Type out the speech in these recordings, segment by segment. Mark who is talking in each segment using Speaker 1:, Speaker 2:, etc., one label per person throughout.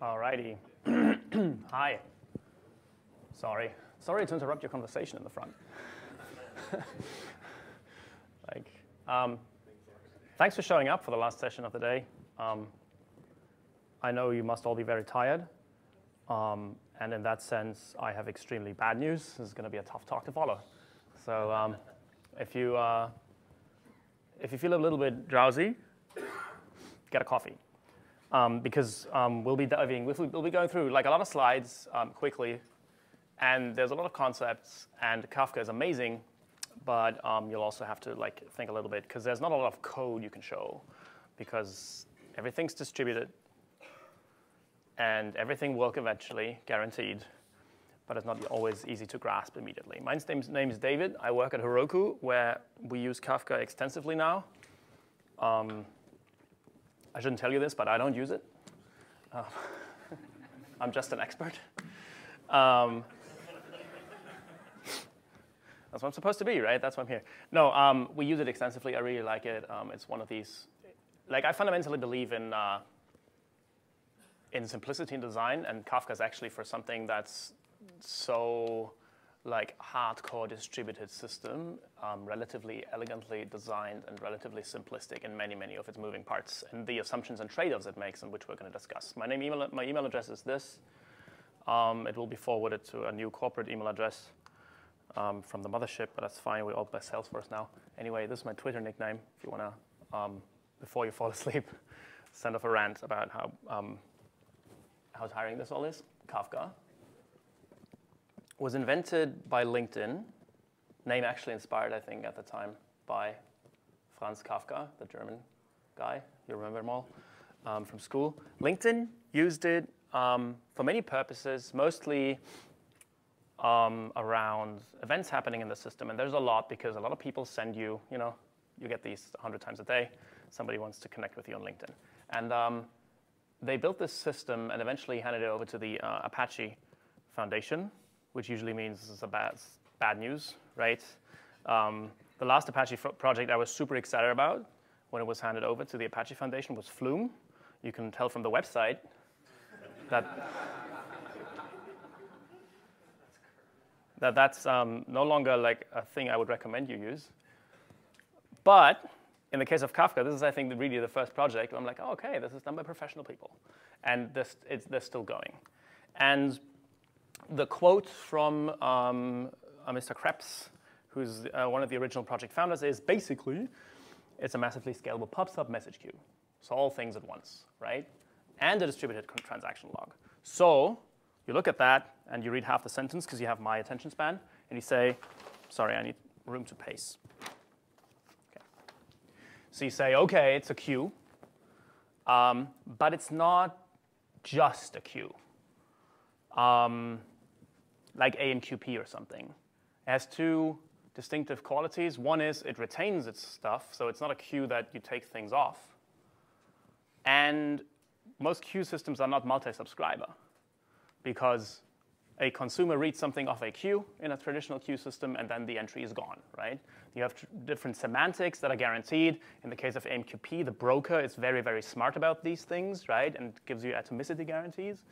Speaker 1: Alrighty. Hi. Sorry to interrupt your conversation in the front. Thanks for showing up for the last session of the day. I know you must all be very tired. And in that sense, I have extremely bad news. This is going to be a tough talk to follow. So if you feel a little bit drowsy, get a coffee. Because we'll be going through like a lot of slides quickly. And there's a lot of concepts. And Kafka is amazing. But you'll also have to think a little bit, because there's not a lot of code you can show, because everything's distributed. And everything will work eventually, guaranteed. But it's not always easy to grasp immediately. My name is David. I work at Heroku, where we use Kafka extensively now. I shouldn't tell you this, but I don't use it. I'm just an expert. That's what I'm supposed to be, right? That's why I'm here. No, we use it extensively. I really like it. It's one of these. I fundamentally believe in simplicity in design, and Kafka is actually for something that's so hardcore distributed system, relatively elegantly designed and relatively simplistic in many, many of its moving parts, and the assumptions and trade-offs it makes, and which we're going to discuss. My email address is this. It will be forwarded to a new corporate email address from the mothership, but that's fine. We're all by Salesforce now. Anyway, this is my Twitter nickname. If you want to, before you fall asleep, send off a rant about how tiring this all is. Kafka was invented by LinkedIn. Name actually inspired, I think, at the time by Franz Kafka, the German guy. You remember him all from school. LinkedIn used it for many purposes, mostly around events happening in the system. And there's a lot, because a lot of people send you, you get these 100 times a day. Somebody wants to connect with you on LinkedIn. And they built this system and eventually handed it over to the Apache Foundation, which usually means this is bad news, right? The last Apache project I was super excited about when it was handed over to the Apache Foundation was Flume. You can tell from the website that that's no longer a thing I would recommend you use. But in the case of Kafka, this is, I think, really the first project where I'm like, oh, OK, this is done by professional people. And they're still going. And the quote from Mr. Krebs, who's one of the original project founders, is basically, it's a massively scalable pub/sub message queue. So all things at once, right? And a distributed transaction log. So you look at that, and you read half the sentence, because you have my attention span, and you say, sorry, I need room to pace. Okay. So you say, OK, it's a queue. But it's not just a queue. Like AMQP or something. It has two distinctive qualities. One is it retains its stuff, so it's not a queue that you take things off. And most queue systems are not multi-subscriber, because a consumer reads something off a queue in a traditional queue system, and then the entry is gone, right? You have different semantics that are guaranteed. In the case of AMQP, the broker is very, very smart about these things, right, and gives you atomicity guarantees.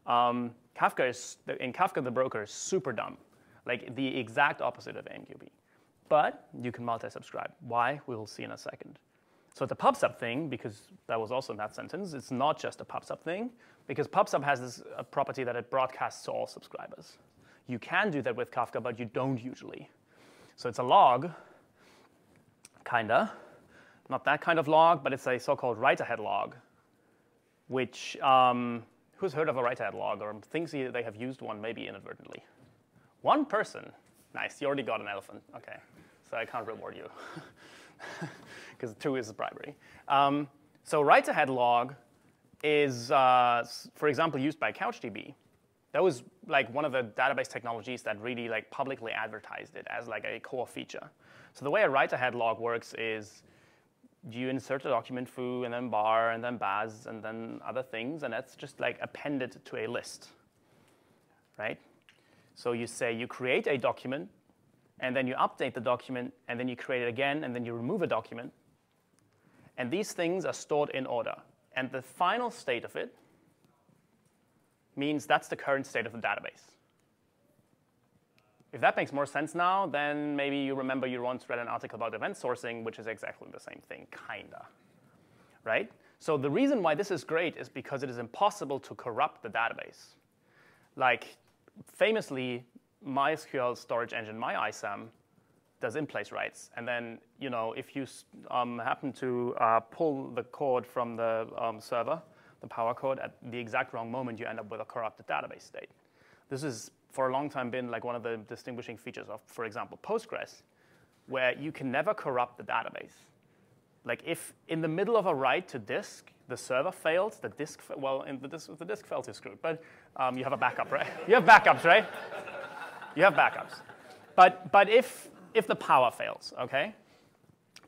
Speaker 1: In Kafka, the broker is super dumb, like the exact opposite of AMQP. But you can multi-subscribe. Why? We will see in a second. So it's a pub/sub thing, because that was also in that sentence. It's not just a pub/sub thing, because pub/sub has this property that it broadcasts to all subscribers. You can do that with Kafka, but you don't usually. So it's a log, kinda. Not that kind of log, but it's a so-called write-ahead log, which who's heard of a write-ahead log, or thinks they have used one, maybe inadvertently? One person. Nice, you already got an elephant. OK, so I can't reward you, because 2 is bribery. So write-ahead log is, for example, used by CouchDB. That was one of the database technologies that really publicly advertised it as a core feature. So the way a write-ahead log works is you insert a document foo, and then bar, and then baz, and then other things, and that's just appended to a list, right? So you say you create a document, and then you update the document, and then you create it again, and then you remove a document. And these things are stored in order. And the final state of it means that's the current state of the database. If that makes more sense now, then maybe you remember you once read an article about event sourcing, which is exactly the same thing, kinda, right? So the reason why this is great is because it is impossible to corrupt the database. Like, famously, MySQL storage engine, MyISAM, does in-place writes. And then, if you happen to pull the code from the server, the power code, at the exact wrong moment, you end up with a corrupted database state. This has, for a long time, been like one of the distinguishing features of, for example, Postgres, where you can never corrupt the database. Like, if in the middle of a write to disk, the server fails, the disk, if the disk fails, you're screwed. But you have a backup, right? You have backups, right? You have backups. But if the power fails, okay,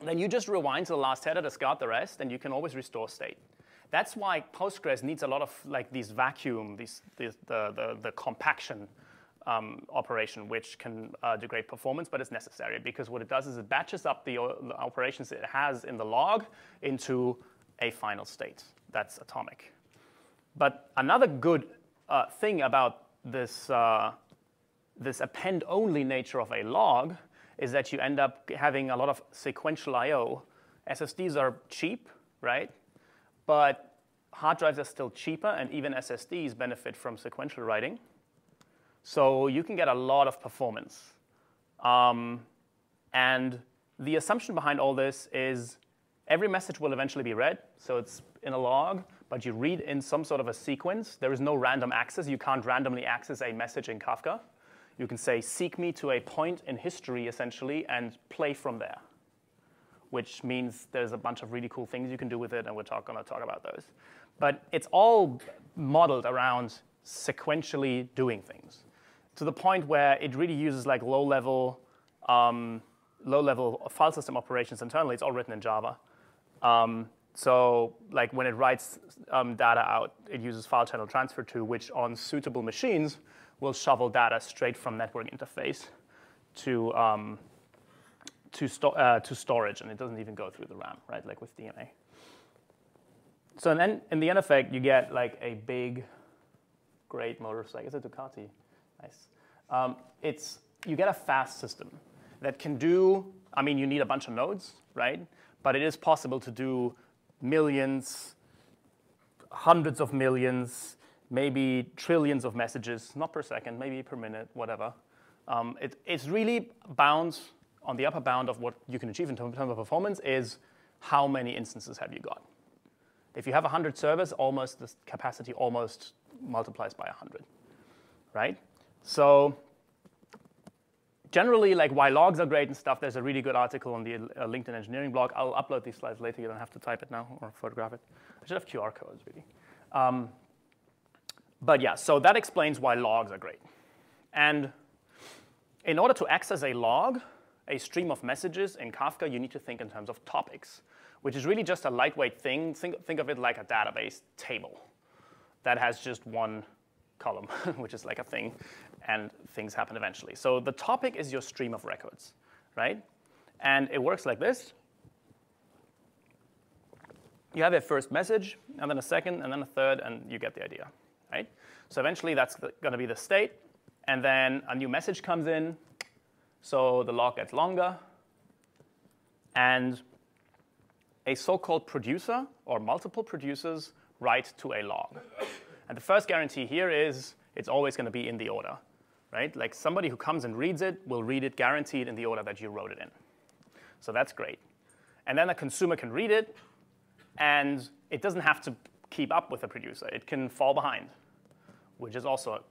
Speaker 1: then you just rewind to the last header, discard the rest, and you can always restore state. That's why Postgres needs a lot of like these vacuum, the compaction operation, which can degrade performance, but it's necessary because what it does is it batches up the operations it has in the log into a final state that's atomic. But another good thing about this append-only nature of a log is that you end up having a lot of sequential I/O. SSDs are cheap, right? But hard drives are still cheaper, and even SSDs benefit from sequential writing. So you can get a lot of performance. And the assumption behind all this is every message will eventually be read. So it's in a log, but you read in some sort of a sequence. There is no random access. You can't randomly access a message in Kafka. You can say, seek me to a point in history, essentially, and play from there, which means there's a bunch of really cool things you can do with it, and we're going to talk about those. But it's all modeled around sequentially doing things to the point where it really uses like low-level file system operations internally. It's all written in Java. So like when it writes data out, it uses file channel transfer to, which on suitable machines will shovel data straight from network interface to storage, and it doesn't even go through the RAM, right? Like with DNA. So then in the end effect, you get like a big, great motorcycle. Is it Ducati? Nice. You get a fast system that can do, I mean, you need a bunch of nodes, right? But it is possible to do millions, hundreds of millions, maybe trillions of messages, not per second, maybe per minute, whatever. It's really bound on the upper bound of what you can achieve in terms of performance is how many instances have you got. If you have 100 servers, almost the capacity almost multiplies by 100, right? So generally, like why logs are great and stuff, there's a really good article on the LinkedIn engineering blog. I'll upload these slides later. You don't have to type it now or photograph it. I should have QR codes, really. But yeah, so that explains why logs are great. And in order to access a log, a stream of messages in Kafka, you need to think in terms of topics, which is really just a lightweight thing. Think of it like a database table that has just one column, which is like a thing, and things happen eventually. So the topic is your stream of records, right? And it works like this. You have a first message, and then a second, and then a third, and you get the idea, right? So eventually, that's going to be the state. And then a new message comes in. So the log gets longer. And a so-called producer, or multiple producers, write to a log. And the first guarantee here is it's always going to be in the order, right? Like somebody who comes and reads it will read it guaranteed in the order that you wrote it in. So that's great. And then a consumer can read it, and it doesn't have to keep up with the producer. It can fall behind, which is also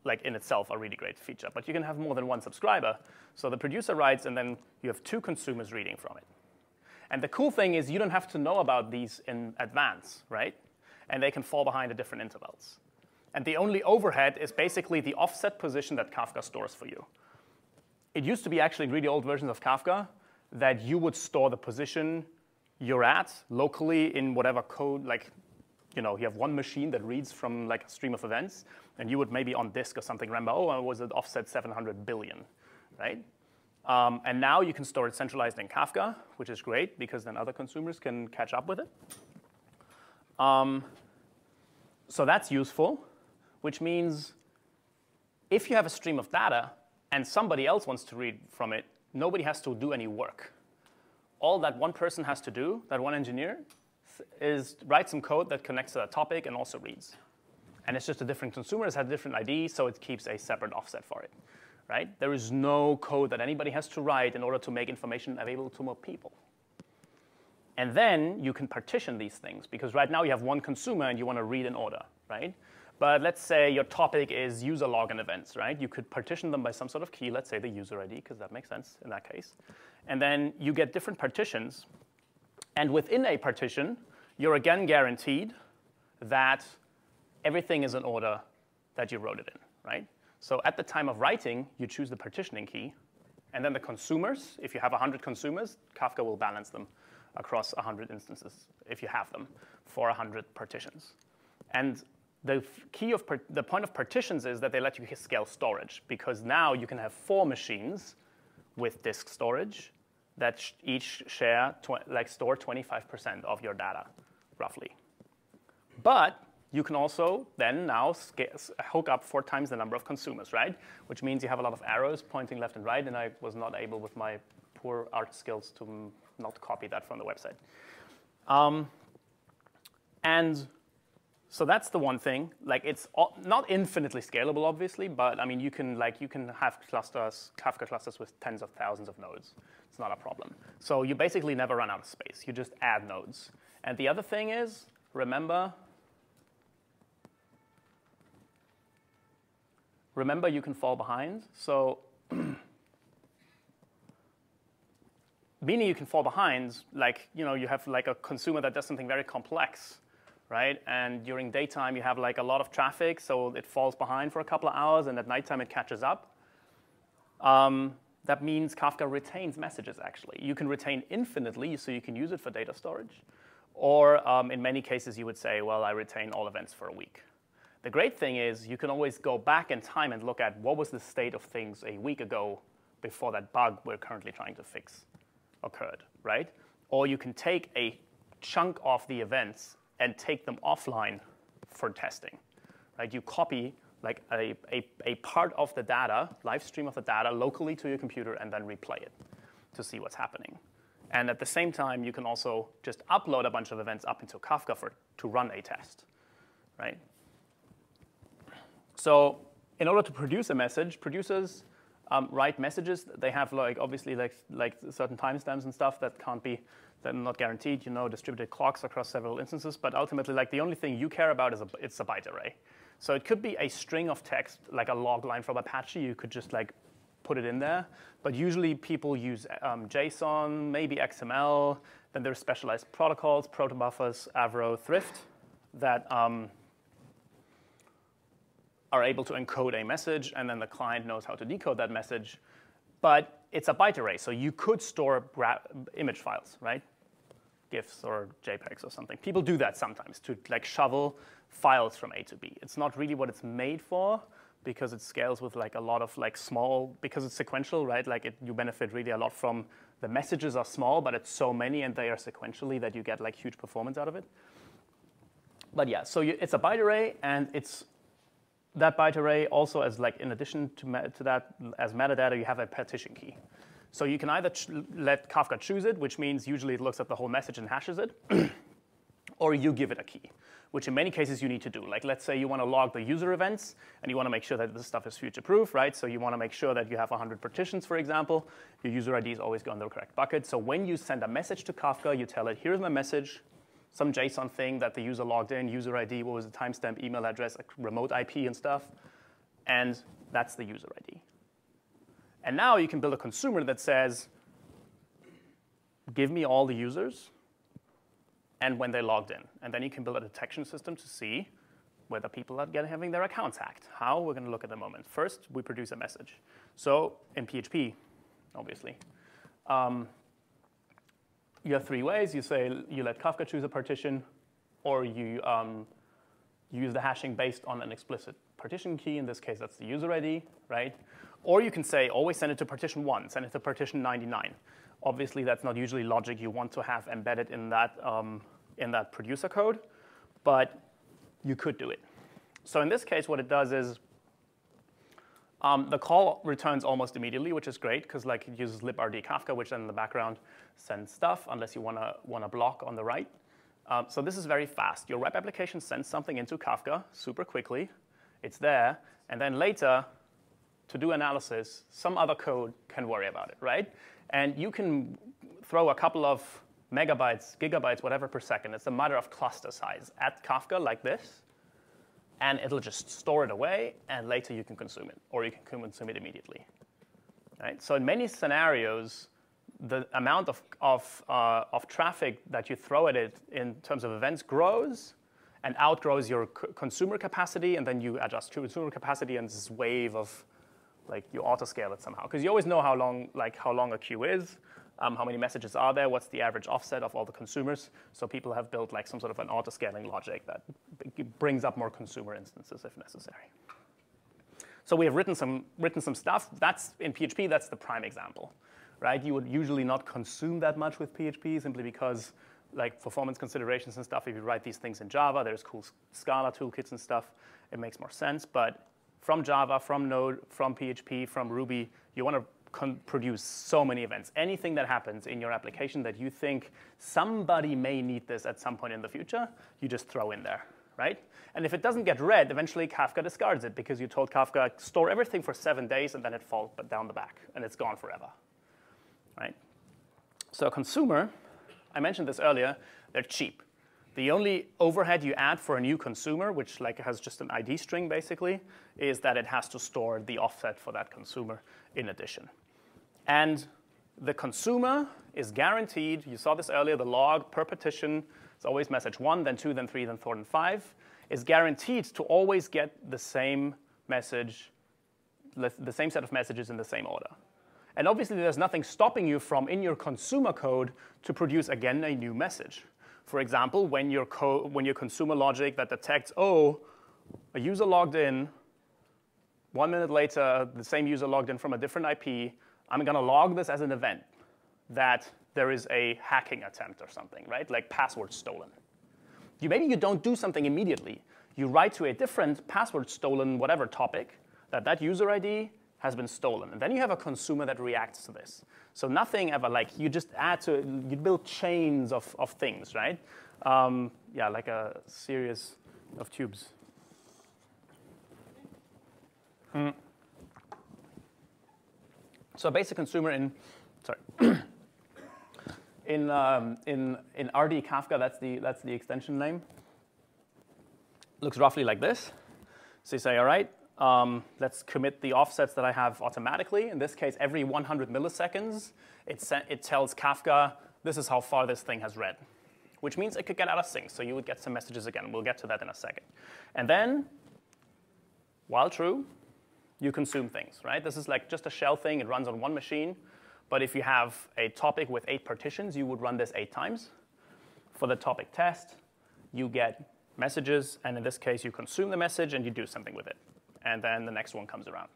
Speaker 1: like in itself a really great feature. But you can have more than one subscriber. So the producer writes, and then you have two consumers reading from it. And the cool thing is you don't have to know about these in advance, right? And they can fall behind at different intervals. And the only overhead is basically the offset position that Kafka stores for you. It used to be actually in really old versions of Kafka that you would store the position you're at locally in whatever code, like you have one machine that reads from like a stream of events, and you would maybe on disk or something remember, oh, was it offset 700 billion, right? And now you can store it centralized in Kafka, which is great because then other consumers can catch up with it. So that's useful. which means if you have a stream of data and somebody else wants to read from it, nobody has to do any work. All that one person has to do, that one engineer, is write some code that connects to that topic and also reads. And it's just a different consumer, it has a different ID, so it keeps a separate offset for it. Right? There is no code that anybody has to write in order to make information available to more people. And then you can partition these things, because right now you have one consumer and you want to read in order, right? But let's say your topic is user login events, right? You could partition them by some sort of key, let's say the user ID, because that makes sense in that case. And then you get different partitions. And within a partition, you're again guaranteed that everything is in order that you wrote it in, right? So at the time of writing, you choose the partitioning key. And then the consumers, if you have 100 consumers, Kafka will balance them across 100 instances, if you have them, for 100 partitions. And the point of partitions is that they let you scale storage, because now you can have 4 machines with disk storage that each store 25% of your data, roughly. But you can also then now hook up 4 times the number of consumers, right? Which means you have a lot of arrows pointing left and right, and I was not able with my poor art skills to not copy that from the website. And so that's the one thing. Like, it's not infinitely scalable, obviously, but I mean, you can have clusters, Kafka clusters with tens of thousands of nodes. It's not a problem. So you basically never run out of space. You just add nodes. And the other thing is, remember you can fall behind. So meaning you can fall behind, like, you have like a consumer that does something very complex, right? And during daytime, you have like a lot of traffic, so it falls behind for a couple of hours, and at nighttime, it catches up. That means Kafka retains messages, actually. You can retain infinitely, so you can use it for data storage. Or in many cases, you would say, well, I retain all events for a week. The great thing is you can always go back in time and look at what was the state of things a week ago before that bug we're currently trying to fix occurred, right? Or you can take a chunk of the events and take them offline for testing, right? You copy like a part of the data, live stream of the data, locally to your computer and then replay it to see what's happening. And at the same time, you can also just upload a bunch of events up into Kafka to run a test, right? So in order to produce a message, producers write messages. They have obviously like certain timestamps and stuff that can't be, they're not guaranteed, distributed clocks across several instances. But ultimately, like, the only thing you care about is it's a byte array. So it could be a string of text, like a log line from Apache. You could just like put it in there. But usually people use JSON, maybe XML. Then there's specialized protocols, protobufers, Avro, Thrift, that are able to encode a message, and then the client knows how to decode that message. But it's a byte array, so you could store image files, right? GIFs or JPEGs or something. People do that sometimes to like shovel files from A to B. It's not really what it's made for, because it scales with like a lot of like small, because it's sequential, right? Like you benefit really a lot from the messages are small, but it's so many and they are sequentially that you get like huge performance out of it. But yeah, so it's a byte array, and it's that byte array also, as like in addition to that, as metadata, you have a partition key. So you can either let Kafka choose it, which means usually it looks at the whole message and hashes it, or you give it a key, which in many cases you need to do. Like, let's say you want to log the user events, and you want to make sure that this stuff is future-proof, right? So you want to make sure that you have 100 partitions, for example. Your user IDs always go in the correct bucket. So when you send a message to Kafka, you tell it, here's my message, some JSON thing that the user logged in, user ID, what was the timestamp, email address, remote IP and stuff, and that's the user ID. And now you can build a consumer that says, give me all the users and when they logged in. And then you can build a detection system to see whether people are having their accounts hacked. How? We're going to look at the moment. First, we produce a message. So in PHP, obviously, you have 3 ways. You say you let Kafka choose a partition, or you use the hashing based on an explicit partition key. In this case, that's the user ID, right? Or you can say, always send it to partition 1, send it to partition 99. Obviously, that's not usually logic you want to have embedded in that producer code, but you could do it. So in this case, what it does is the call returns almost immediately, which is great, because like it uses librd Kafka, which then in the background sends stuff, unless you want to block on the right. So this is very fast. Your web application sends something into Kafka super quickly. It's there. And then later, to do analysis, some other code can worry about it, right? And you can throw a couple of megabytes, gigabytes, whatever per second. It's a matter of cluster size at Kafka like this. And it'll just store it away, and later you can consume it, or you can consume it immediately. Right? So in many scenarios, the amount of traffic that you throw at it in terms of events grows and outgrows your consumer capacity, and then you adjust to consumer capacity, and this wave of, like, you auto-scale it somehow. Because you always know how long a queue is, how many messages are there, what's the average offset of all the consumers. So people have built like some sort of an auto-scaling logic that brings up more consumer instances if necessary. So we have written some stuff. That's in PHP. That's the prime example, right? You would usually not consume that much with PHP simply because, like, performance considerations and stuff. If you write these things in Java, there's cool Scala toolkits and stuff. It makes more sense. But from Java, from Node, from PHP, from Ruby, you want to produce so many events. Anything that happens in your application that you think somebody may need this at some point in the future, you just throw in there, right? And if it doesn't get read, eventually Kafka discards it because you told Kafka, store everything for 7 days, and then it falls down the back, and it's gone forever, right? So a consumer, I mentioned this earlier, they're cheap. The only overhead you add for a new consumer, which like has just an ID string basically, is that it has to store the offset for that consumer in addition. And the consumer is guaranteed, you saw this earlier, the log per partition, it's always message 1, then 2, then 3, then 4, then 5, is guaranteed to always get the same message, the same set of messages in the same order. And obviously there's nothing stopping you from, in your consumer code, to produce again a new message. For example, when your consumer logic that detects, oh, a user logged in, 1 minute later, the same user logged in from a different IP, I'm going to log this as an event that there is a hacking attempt or something, right? Like password stolen. Maybe you don't do something immediately. You write to a different password stolen whatever topic that user ID has been stolen. And then you have a consumer that reacts to this. So nothing ever, like, you just add to it, you build chains of things, right? Yeah, like a series of tubes. So a basic consumer in RD Kafka, that's the extension name. Looks roughly like this. So you say, all right, let's commit the offsets that I have automatically. In this case, every 100 milliseconds, it tells Kafka, this is how far this thing has read, which means it could get out of sync. So you would get some messages again. We'll get to that in a second. And then, while true, you consume things, right? This is like just a shell thing. It runs on one machine. But if you have a topic with 8 partitions, you would run this 8 times. For the topic test, you get messages. And in this case, you consume the message, and you do something with it. And then the next one comes around.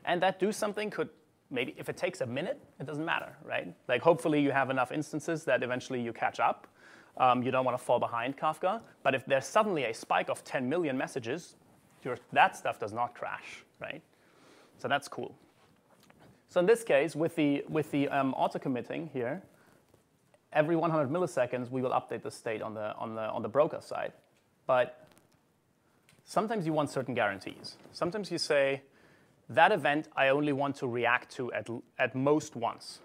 Speaker 1: And that do something could, maybe if it takes a minute, it doesn't matter, right? Like hopefully you have enough instances that eventually you catch up. You don't want to fall behind Kafka. But if there's suddenly a spike of 10 million messages, that stuff does not crash, right? So that's cool. So in this case, with the auto-committing here, every 100 milliseconds, we will update the state on the broker side. But sometimes you want certain guarantees. Sometimes you say, that event I only want to react to at most once,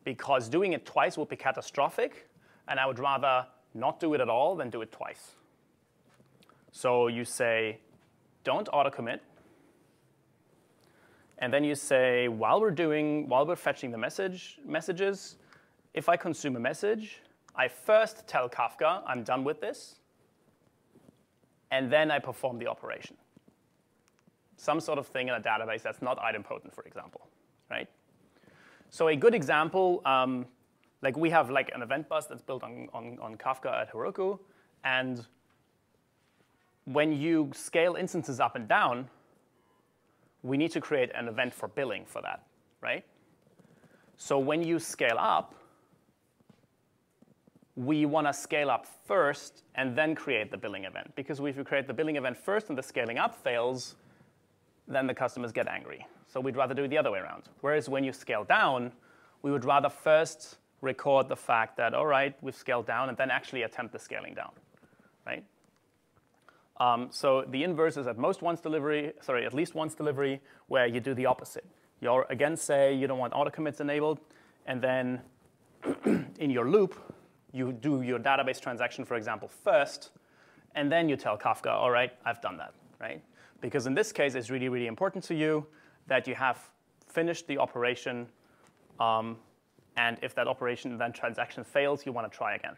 Speaker 1: because doing it twice would be catastrophic, and I would rather not do it at all than do it twice. So you say, don't auto-commit. And then you say, while we're fetching the messages, if I consume a message, I first tell Kafka I'm done with this, and then I perform the operation. Some sort of thing in a database that's not idempotent, for example, right? So a good example, like we have like an event bus that's built on Kafka at Heroku, and when you scale instances up and down, we need to create an event for billing for that, right? So when you scale up, we want to scale up first and then create the billing event. Because if we create the billing event first and the scaling up fails, then the customers get angry. So we'd rather do it the other way around. Whereas when you scale down, we would rather first record the fact that, all right, we've scaled down, and then actually attempt the scaling down, right? So the inverse is at least once delivery, where you do the opposite. You again say you don't want auto-commits enabled, and then in your loop, you do your database transaction, for example, first, and then you tell Kafka, all right, I've done that, right? Because in this case, it's really, really important to you that you have finished the operation, and if that operation, then transaction fails, you want to try again.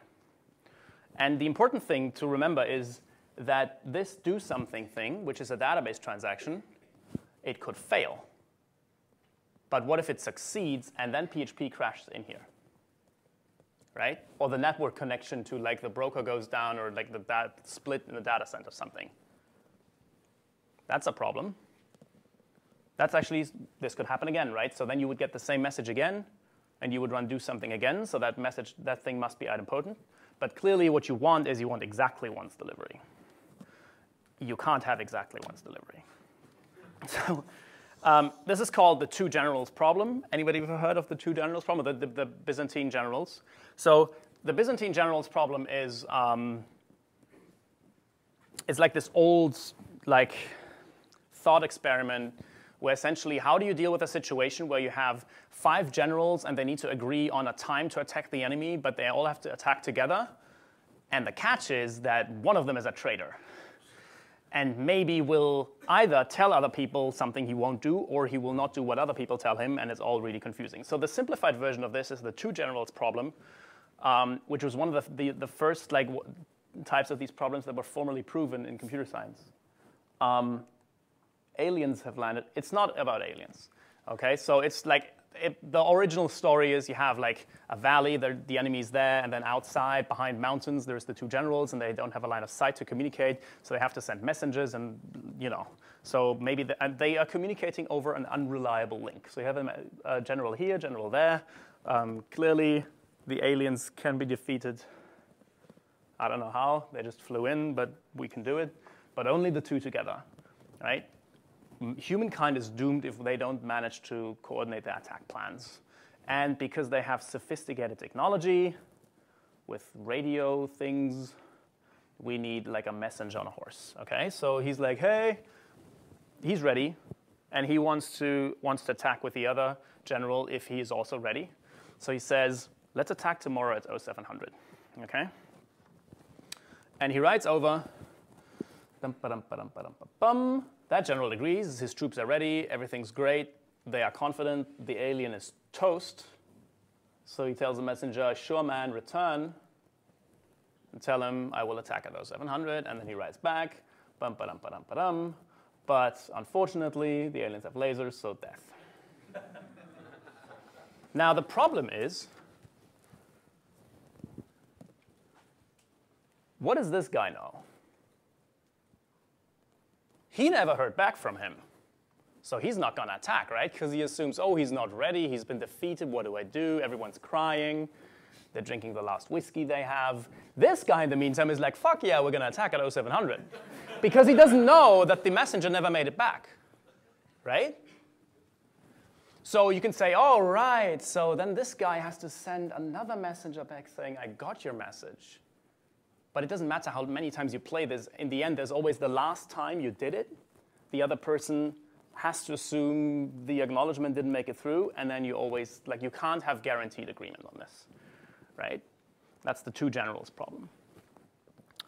Speaker 1: And the important thing to remember is that this do something thing, which is a database transaction, it could fail. But what if it succeeds and then PHP crashes in here, right? Or the network connection to like the broker goes down, or like the split in the data center or something. That's a problem. That's actually, this could happen again, right? So then you would get the same message again, and you would run do something again, so that message, that thing must be idempotent. But clearly what you want is you want exactly once delivery. You can't have exactly once delivery. So this is called the two generals problem. Anybody ever heard of the two generals problem, the Byzantine generals? So the Byzantine generals problem is it's like this old thought experiment where essentially how do you deal with a situation where you have 5 generals and they need to agree on a time to attack the enemy, but they all have to attack together. And the catch is that one of them is a traitor, and maybe will either tell other people something he won't do, or he will not do what other people tell him, and it's all really confusing. So the simplified version of this is the two generals problem, which was one of the first types of these problems that were formally proven in computer science. Aliens have landed. It's not about aliens, okay? So it's like, the original story is you have like a valley, the enemy's there, and then outside, behind mountains, there's the two generals, and they don't have a line of sight to communicate, so they have to send messengers, and so maybe and they are communicating over an unreliable link. So you have a general here, general there. Clearly, the aliens can be defeated. I don't know how, they just flew in, but we can do it. But only the two together, right? Humankind is doomed if they don't manage to coordinate their attack plans. And because they have sophisticated technology with radio things, we need like a messenger on a horse, okay? So he's like, hey, he's ready, and he wants to attack with the other general if he is also ready. So he says, let's attack tomorrow at 0700, okay? And he writes over, that general agrees, his troops are ready, everything's great, they are confident, the alien is toast. So he tells the messenger, sure man, return, and tell him I will attack at 0700, and then he writes back, but unfortunately, the aliens have lasers, so death. Now the problem is, what does this guy know? He never heard back from him. So he's not going to attack, right? Because he assumes, oh, he's not ready. He's been defeated. What do I do? Everyone's crying. They're drinking the last whiskey they have. This guy, in the meantime, is like, fuck yeah, we're going to attack at 0700. Because he doesn't know that the messenger never made it back, right? So you can say, oh, right. So then this guy has to send another messenger back saying, I got your message. But it doesn't matter how many times you play this. In the end, there's always the last time you did it. The other person has to assume the acknowledgement didn't make it through, and then you always, you can't have guaranteed agreement on this, right? That's the two generals problem.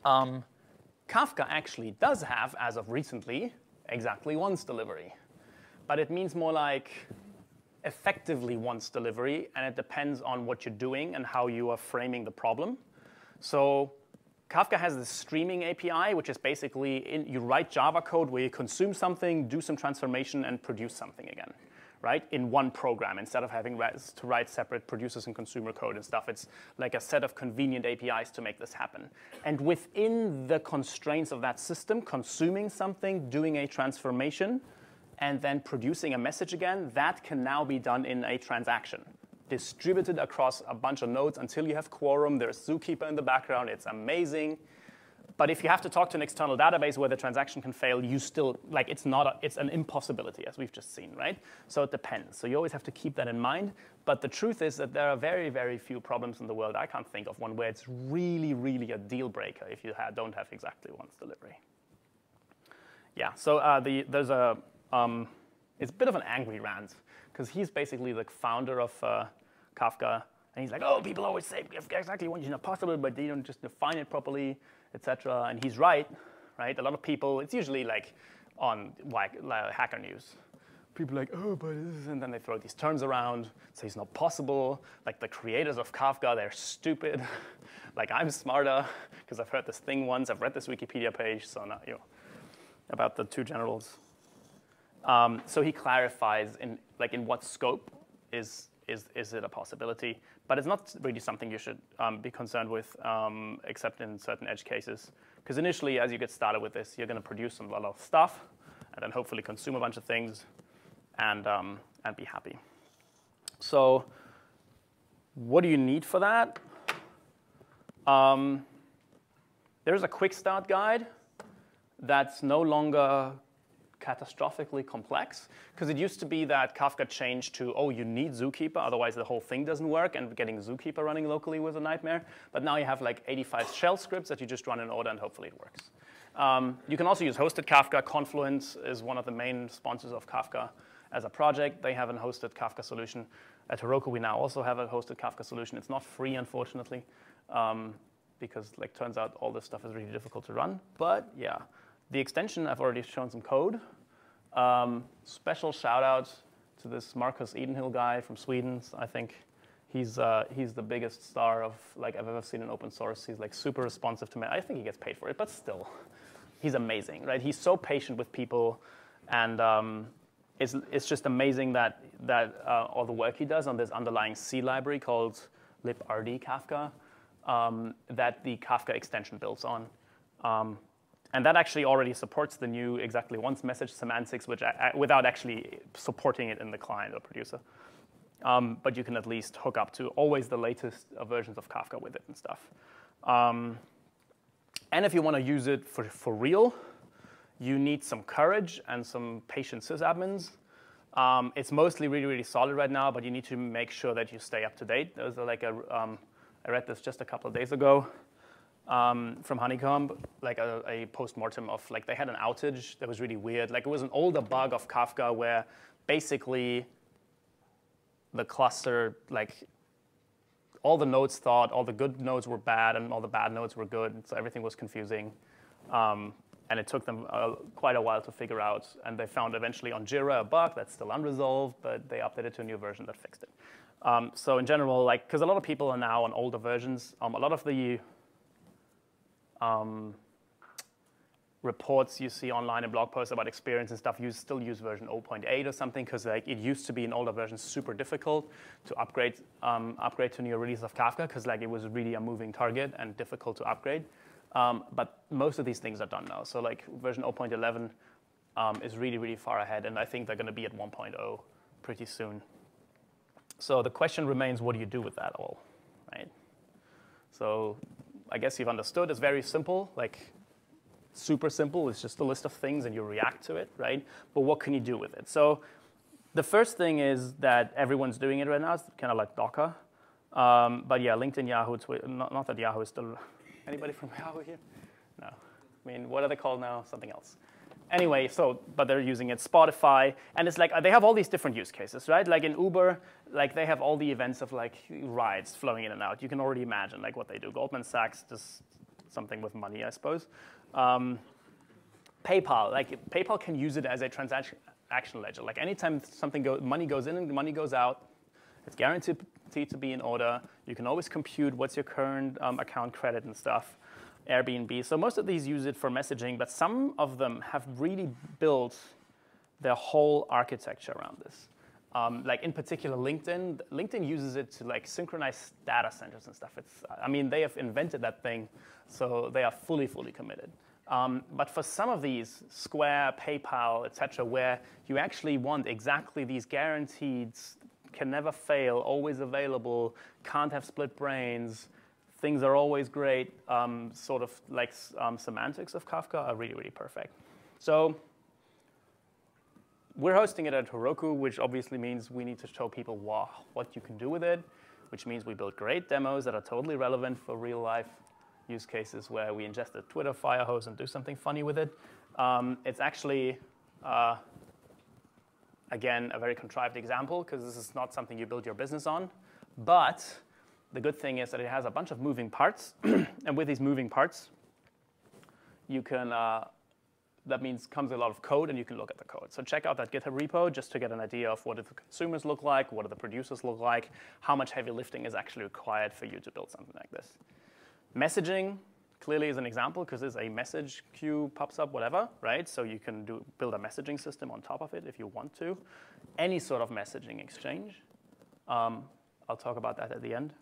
Speaker 1: Kafka actually does have, as of recently, exactly once delivery. But it means more like effectively once delivery, and it depends on what you're doing and how you are framing the problem. So Kafka has this streaming API, which is basically you write Java code where you consume something, do some transformation, and produce something again, right? In one program, instead of having to write separate producers and consumer code and stuff. It's like a set of convenient APIs to make this happen. And within the constraints of that system, consuming something, doing a transformation, and then producing a message again, that can now be done in a transaction. distributed across a bunch of nodes until you have quorum. There's Zookeeper in the background. It's amazing. But if you have to talk to an external database where the transaction can fail, you still, like, it's an impossibility, as we've just seen, right? So it depends. So you always have to keep that in mind. But the truth is that there are very, very few problems in the world. I can't think of one where it's really, really a deal breaker if you don't have exactly once delivery. Yeah, so there's it's a bit of an angry rant, because he's basically the founder of Kafka. And he's like, oh, people always say exactly what is possible, but they don't just define it properly, etc. And he's right? A lot of people, it's usually like on like Hacker News. People are like, oh, but this is, and then they throw these terms around, say it's not possible. Like the creators of Kafka, they're stupid. Like I'm smarter, because I've heard this thing once. I've read this Wikipedia page, so now, about the two generals. So he clarifies in what scope is it a possibility. But it's not really something you should be concerned with, except in certain edge cases. Because initially, as you get started with this, you're going to produce a lot of stuff, and then hopefully consume a bunch of things, and be happy. So what do you need for that? There's a Quickstart guide that's no longer catastrophically complex, because it used to be that Kafka changed to, oh, you need Zookeeper, otherwise the whole thing doesn't work, and getting Zookeeper running locally was a nightmare. But now you have like 85 shell scripts that you just run in order, and hopefully it works. You can also use hosted Kafka. Confluence is one of the main sponsors of Kafka as a project. They have a hosted Kafka solution. At Heroku, we now also have a hosted Kafka solution. It's not free, unfortunately, because turns out all this stuff is really difficult to run. But yeah. The extension, I've already shown some code. Special shout out to this Marcus Edenhill guy from Sweden. I think he's the biggest star of I've ever seen in open source. He's super responsive to me. I think he gets paid for it, but still, he's amazing, right? He's so patient with people, and it's just amazing that all the work he does on this underlying C library called librd Kafka that the Kafka extension builds on. And that actually already supports the new exactly once message semantics, which without actually supporting it in the client or producer. But you can at least hook up to always the latest versions of Kafka with it and stuff. And if you want to use it for real, you need some courage and some patient sysadmins. It's mostly really, really solid right now, but you need to make sure that you stay up to date. There's I read this just a couple of days ago. From Honeycomb, a post-mortem of they had an outage that was really weird. It was an older bug of Kafka where basically the cluster, all the nodes thought all the good nodes were bad and all the bad nodes were good, so everything was confusing. And it took them quite a while to figure out, and they found eventually on Jira a bug that's still unresolved, but they updated to a new version that fixed it. So in general, because a lot of people are now on older versions, a lot of the reports you see online and blog posts about experience and stuff, you still use version 0.8 or something, because it used to be in older versions super difficult to upgrade to new release of Kafka, because it was really a moving target and difficult to upgrade. But most of these things are done now. So version 0.11 is really, really far ahead, and I think they're going to be at 1.0 pretty soon. So the question remains, what do you do with that all, right? So I guess you've understood. It's very simple, super simple. It's just a list of things, and you react to it, right? But what can you do with it? So the first thing is that everyone's doing it right now. It's kind of like Docker. But yeah, LinkedIn, Yahoo, Twitter. Not that Yahoo is still. Anybody from Yahoo here? No. I mean, what are they called now? Something else. Anyway, but they're using it. Spotify, and it's they have all these different use cases, right? In Uber, they have all the events of rides flowing in and out. You can already imagine what they do. Goldman Sachs does something with money, I suppose. PayPal, PayPal can use it as a transaction ledger. Anytime money goes in and money goes out, it's guaranteed to be in order. You can always compute what's your current account credit and stuff. Airbnb. So most of these use it for messaging, but some of them have really built their whole architecture around this. In particular, LinkedIn uses it to synchronize data centers and stuff. They have invented that thing, so they are fully committed. But for some of these, Square, PayPal, etc., where you actually want exactly these guaranteed can never fail, always available, can't have split brains, things are always great, sort of like semantics of Kafka are really, really perfect. So we're hosting it at Heroku, which obviously means we need to show people what you can do with it, which means we build great demos that are totally relevant for real-life use cases where we ingest a Twitter fire hose and do something funny with it. It's actually, again, a very contrived example, because this is not something you build your business on. But the good thing is that it has a bunch of moving parts. And with these moving parts, you can, that means comes a lot of code, and you can look at the code. So check out that GitHub repo just to get an idea of what do the consumers look like, what do the producers look like, how much heavy lifting is actually required for you to build something like this. Messaging clearly is an example, because there's a message queue pops up, whatever, right? So you can build a messaging system on top of it if you want to. Any sort of messaging exchange. I'll talk about that at the end.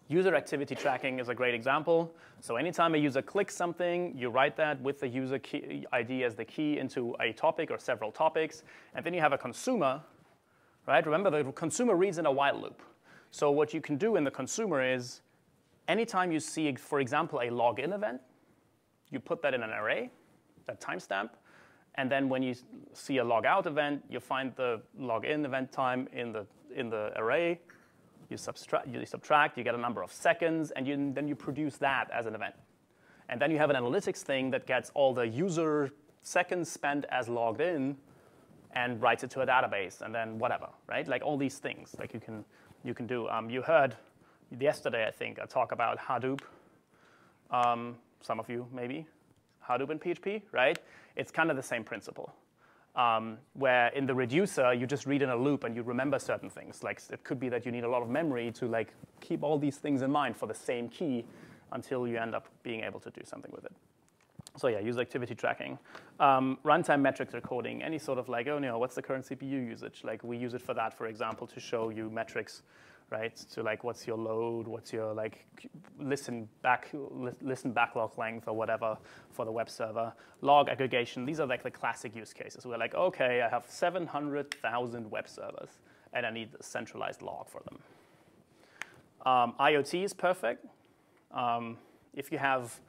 Speaker 1: User activity tracking is a great example. So anytime a user clicks something, you write that with the user key ID as the key into a topic or several topics. And then you have a consumer, right? Remember, the consumer reads in a while loop. So what you can do in the consumer is, anytime you see, for example, a login event, you put that in an array, that timestamp. And then when you see a logout event, you find the login event time in the array. You subtract, you get a number of seconds, and then you produce that as an event. And then you have an analytics thing that gets all the user seconds spent as logged in and writes it to a database, and then whatever, right? Like all these things like you can do. You heard yesterday, I think, a talk about Hadoop. Some of you, maybe. Hadoop and PHP, right? It's kind of the same principle. Where in the reducer, you just read in a loop and you remember certain things. Like it could be that you need a lot of memory to like keep all these things in mind for the same key until you end up being able to do something with it. So yeah, user activity tracking. Runtime metrics recording, any sort of like, oh no, what's the current CPU usage? Like we use it for that, for example, to show you metrics, right? So like what's your load, what's your like listen backlog length or whatever for the web server. Log aggregation, these are like the classic use cases. We're like, okay, I have 700,000 web servers and I need a centralized log for them. IoT is perfect. If you have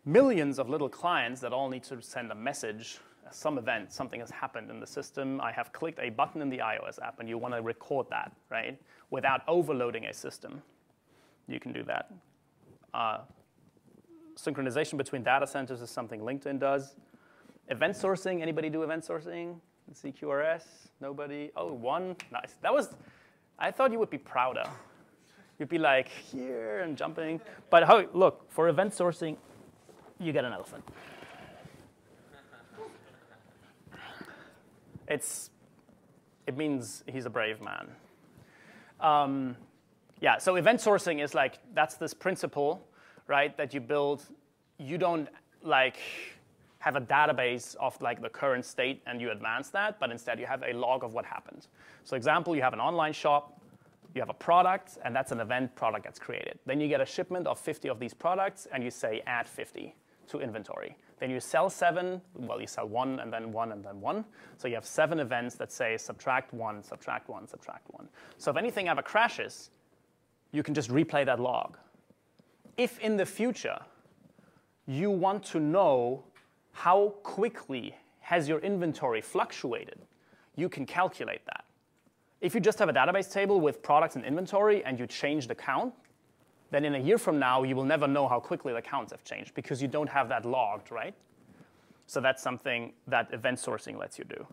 Speaker 1: millions of little clients that all need to send a message, some event, something has happened in the system, I have clicked a button in the iOS app, and you want to record that, right? Without overloading a system, you can do that. Synchronization between data centers is something LinkedIn does. Event sourcing, anybody do event sourcing? CQRS, nobody? Oh, one, nice. That was, I thought you would be prouder. You'd be like, here, and jumping. But oh, look, for event sourcing, you get an elephant. It means he's a brave man. Yeah, so event sourcing is like, that's this principle, right, that you build. You don't like have a database of like the current state and you advance that, but instead you have a log of what happened. So example, you have an online shop, you have a product, and that's an event, product gets created. Then you get a shipment of 50 of these products, and you say add 50 to inventory. Then you sell 7, well, you sell 1, and then 1, and then 1. So you have 7 events that say subtract 1, subtract 1, subtract 1. So if anything ever crashes, you can just replay that log. If in the future you want to know how quickly has your inventory fluctuated, you can calculate that. If you just have a database table with products and inventory and you change the count, then in a year from now, you will never know how quickly the counts have changed because you don't have that logged, right? So that's something that event sourcing lets you do.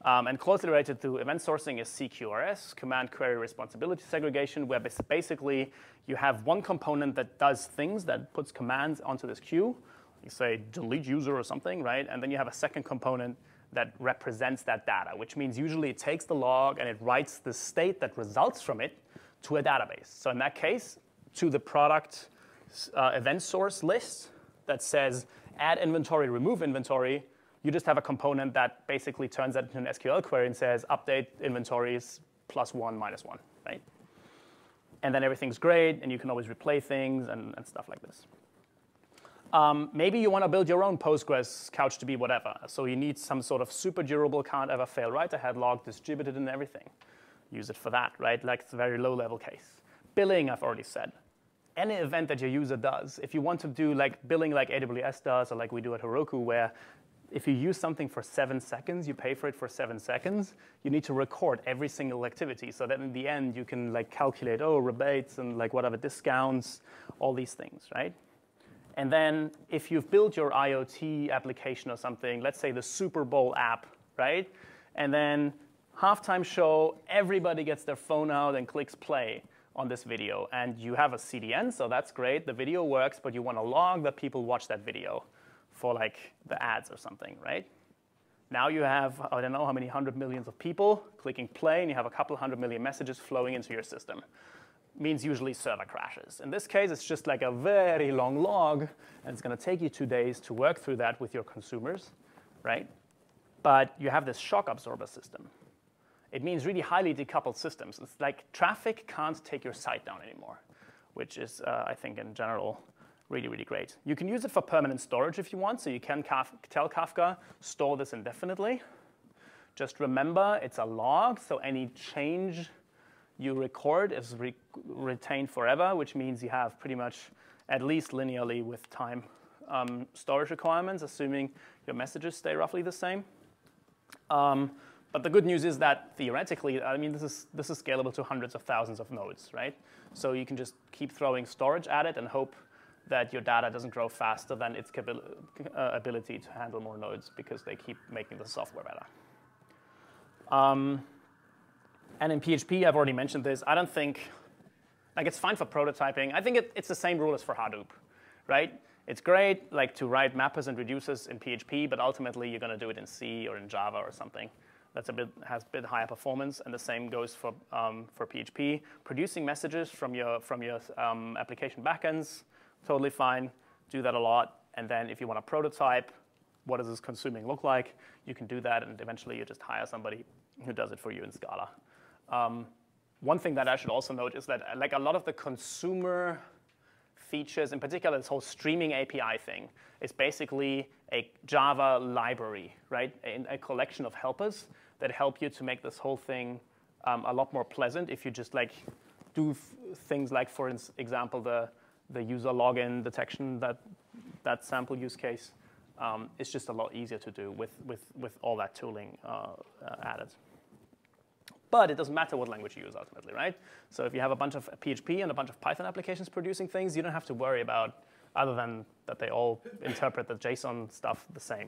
Speaker 1: And closely related to event sourcing is CQRS, Command Query Responsibility Segregation, where basically you have one component that does things, that puts commands onto this queue. You say delete user or something, right? And then you have a second component that represents that data, which means usually it takes the log and it writes the state that results from it to a database. So in that case, to the product event source list that says add inventory, remove inventory, you just have a component that basically turns that into an SQL query and says update inventories +1, -1, right? And then everything's great, and you can always replay things and stuff like this. Maybe you want to build your own Postgres couch to be whatever. So you need some sort of super durable, can't ever fail write-ahead log, distributed and everything. Use it for that, right? Like it's a very low-level case. Billing, I've already said. Any event that your user does, if you want to do like billing like AWS does, or like we do at Heroku, where if you use something for 7 seconds, you pay for it for 7 seconds, you need to record every single activity so that in the end you can like calculate, oh, rebates and like whatever discounts, all these things, right? And then if you've built your IoT application or something, let's say the Super Bowl app, right? And then halftime show, everybody gets their phone out and clicks play on this video. And you have a CDN, so that's great. The video works, but you want to log that people watch that video for like the ads or something, right? Now you have, I don't know how many 100 millions of people clicking play, and you have a couple 100 million messages flowing into your system. Means usually server crashes. In this case, it's just like a very long log, and it's going to take you 2 days to work through that with your consumers, right? But you have this shock absorber system. It means really highly decoupled systems. It's like traffic can't take your site down anymore, which is, I think, in general, really, really great. You can use it for permanent storage if you want, so you can tell Kafka, store this indefinitely. Just remember, it's a log, so any change you record is retained forever, which means you have pretty much at least linearly with time storage requirements, assuming your messages stay roughly the same. But the good news is that theoretically, I mean, this is scalable to hundreds of thousands of nodes, right? So you can just keep throwing storage at it and hope that your data doesn't grow faster than its ability to handle more nodes because they keep making the software better. And in PHP, I've already mentioned this. I don't think, like it's fine for prototyping. I think it's the same rule as for Hadoop, right? It's great like to write mappers and reducers in PHP, but ultimately you're going to do it in C or in Java or something. That's has a bit higher performance, and the same goes for PHP. Producing messages from your application backends, totally fine. Do that a lot. And then if you want to prototype, what does this consuming look like? You can do that, and eventually you just hire somebody who does it for you in Scala. One thing that I should also note is that like a lot of the consumer features, in particular this whole streaming API thing, is basically a Java library, right? A collection of helpers that help you to make this whole thing a lot more pleasant if you just like do things like, for example, the user login detection, that sample use case. It's just a lot easier to do with all that tooling added. But it doesn't matter what language you use ultimately, right? So if you have a bunch of PHP and a bunch of Python applications producing things, you don't have to worry about, other than that they all interpret the JSON stuff the same.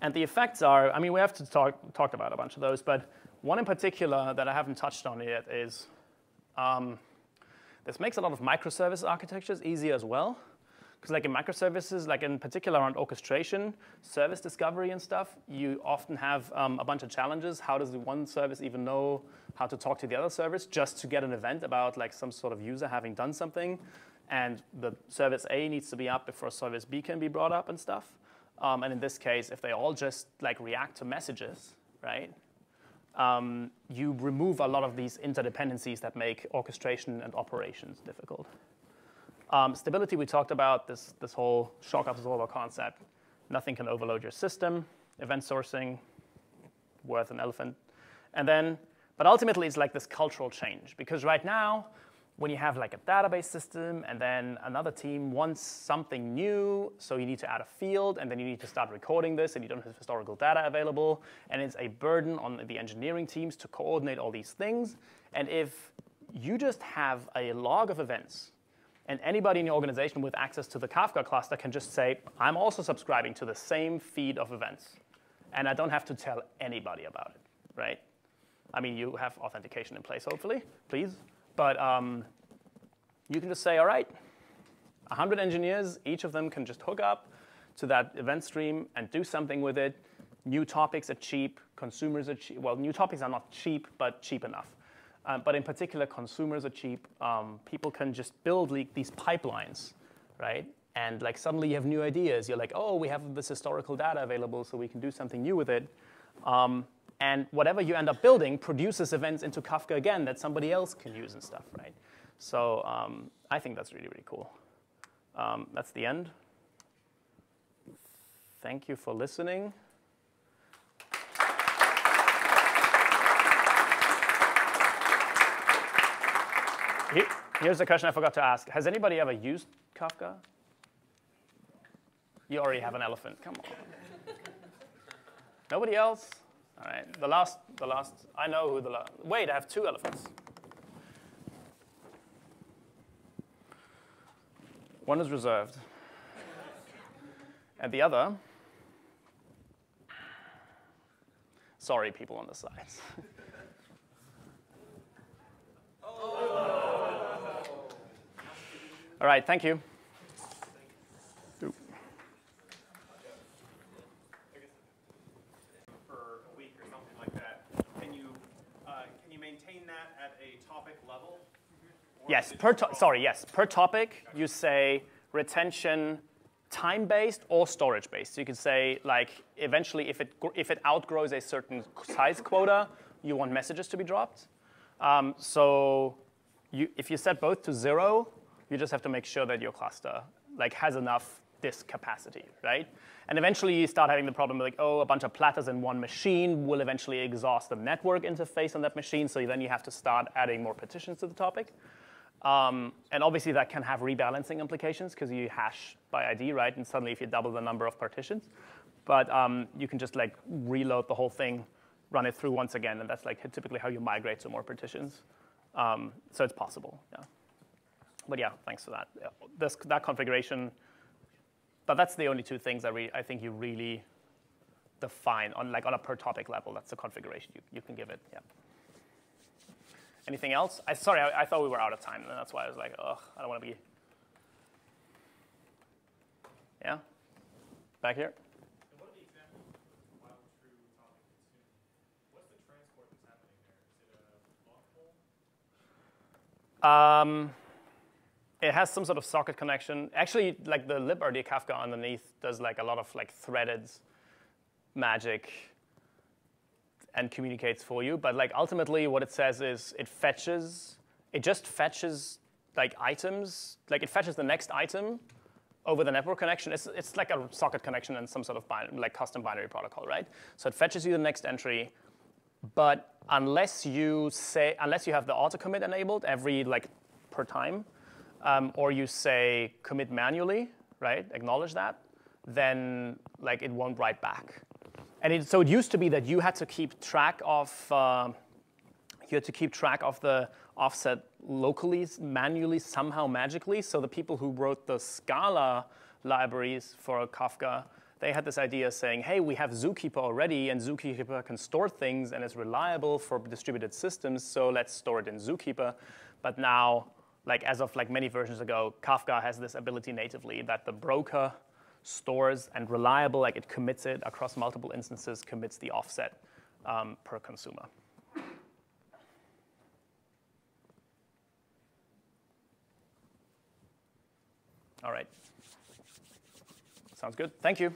Speaker 1: And the effects are, I mean, we have to talk about a bunch of those, but one in particular that I haven't touched on yet is this makes a lot of microservice architectures easier as well. Because like in microservices, like in particular around orchestration, service discovery and stuff, you often have a bunch of challenges. How does the one service even know how to talk to the other service just to get an event about like some sort of user having done something? And the service A needs to be up before service B can be brought up and stuff. And in this case, if they all just like react to messages, right? You remove a lot of these interdependencies that make orchestration and operations difficult. Stability, we talked about this whole shock absorber concept. Nothing can overload your system. Event sourcing, worth an elephant. And then, but ultimately, it's like this cultural change. Because right now, when you have like a database system, and then another team wants something new, so you need to add a field, and then you need to start recording this, and you don't have historical data available, and it's a burden on the engineering teams to coordinate all these things. And if you just have a log of events, and anybody in your organization with access to the Kafka cluster can just say, I'm also subscribing to the same feed of events. And I don't have to tell anybody about it, right? I mean, you have authentication in place, hopefully, please. But you can just say, all right, 100 engineers, each of them can just hook up to that event stream and do something with it. New topics are cheap. Consumers are cheap. Well, new topics are not cheap, but cheap enough. But in particular, consumers are cheap. People can just build these pipelines, right? And like suddenly you have new ideas. You're like, oh, we have this historical data available, so we can do something new with it. And whatever you end up building produces events into Kafka again that somebody else can use and stuff, right? So I think that's really, really cool. That's the end. Thank you for listening. Here's a question I forgot to ask. Has anybody ever used Kafka? You already have an elephant. Come on. Nobody else? All right. The last. I know who the last. Wait, I have 2 elephants. One is reserved. And the other. Sorry, people on the sides. All right, thank you.
Speaker 2: For a week or something like that, can you maintain that at a topic level?
Speaker 1: Yes, per topic, you say retention time-based or storage-based. So you could say, like, eventually, if it outgrows a certain size quota, you want messages to be dropped. If you set both to 0, you just have to make sure that your cluster has enough disk capacity, right? And eventually, you start having the problem like, oh, a bunch of platters in one machine will eventually exhaust the network interface on that machine. So then you have to start adding more partitions to the topic. And obviously, that can have rebalancing implications because you hash by ID, right? And suddenly, if you double the number of partitions. But you can just reload the whole thing, run it through once again. And that's typically how you migrate to more partitions. So it's possible, yeah. But yeah, thanks for that. Yeah, that configuration, but that's the only 2 things I think you really define on a per topic level. That's the configuration you can give it, yeah. Anything else? Sorry, I thought we were out of time, and that's why I was like, ugh, I don't want to be. Yeah? Back here?
Speaker 2: And what are the examples of while true topic consuming? What's the transport that's happening there? Is it a long pole?
Speaker 1: It has some sort of socket connection. Actually, the librd Kafka underneath does a lot of threaded magic and communicates for you. But ultimately, what it says is it just fetches items. It fetches the next item over the network connection. It's like a socket connection and some sort of custom binary protocol, right? So it fetches you the next entry. But unless you have the auto commit enabled every per time, or you say commit manually, right? Acknowledge that, then it won't write back. And so it used to be that you had to keep track of the offset locally, manually, somehow magically. So the people who wrote the Scala libraries for Kafka, they had this idea saying, hey, we have Zookeeper already, and Zookeeper can store things and is reliable for distributed systems, so let's store it in Zookeeper. But now, as of many versions ago, Kafka has this ability natively that the broker stores and reliable, it commits it across multiple instances, commits the offset per consumer. All right. Sounds good. Thank you.